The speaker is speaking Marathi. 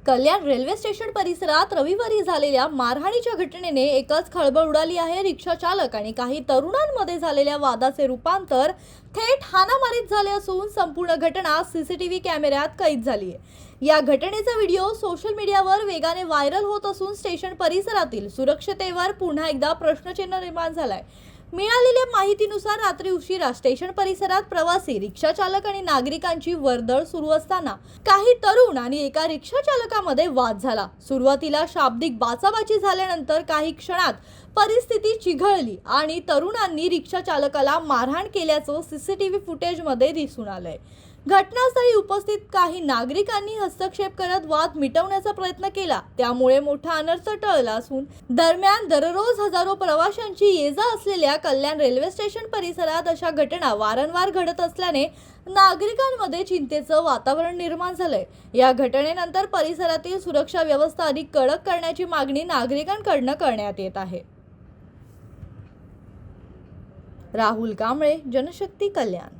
कल्याण रेल्वे स्टेशन परिसरात रविवारी झालेल्या मारहाणीच्या घटनेने एकच खळबळ उडाली आहे। रिक्षा चालक आणि काही तरुणांमध्ये झालेल्या वादाचे रूपांतर थेट हाणामारीत झाले असून संपूर्ण घटना सीसीटीव्ही कॅमेऱ्यात कैद झाली आहे। या घटनेचा व्हिडिओ सोशल मीडियावर वेगाने व्हायरल होत असून स्टेशन परिसरातील सुरक्षतेवर पुन्हा एकदा प्रश्नचिन्ह निर्माण झालाय। मिळालेल्या माहितीनुसार रात्री उशिरा स्टेशन परिसरात प्रवासी, रिक्षा चालक आणि नागरिकांची वर्दळ सुरू असताना काही तरुण आणि एका रिक्षा चालकामध्ये वाद झाला। सुरुवातीला शाब्दिक बाचाबाची झाल्यानंतर काही क्षणात परिस्थिती चिघळली आणि तरुणांनी रिक्षा चालकाला मारहाण केल्याचं सीसीटीव्ही फुटेजमध्ये दिसून आलंय। घटनास्थळी उपस्थित काही नागरिकांनी हस्तक्षेप करत वाद मिटवण्याचा प्रयत्न केला, त्यामुळे मोठा अनर्थ टळला असून दरम्यान दररोज हजारो प्रवाशांची ये-जा असलेल्या कल्याण रेल्वे स्टेशन परिसरात अशा घटना वारंवार घडत असल्याने नागरिकांमध्ये चिंतेचं वातावरण निर्माण झालंय। या घटनेनंतर परिसरातील सुरक्षा व्यवस्था अधिक कडक करण्याची मागणी नागरिकांकडून करण्यात येत आहे। राहुल कांबळे, जनशक्ती, कल्याण।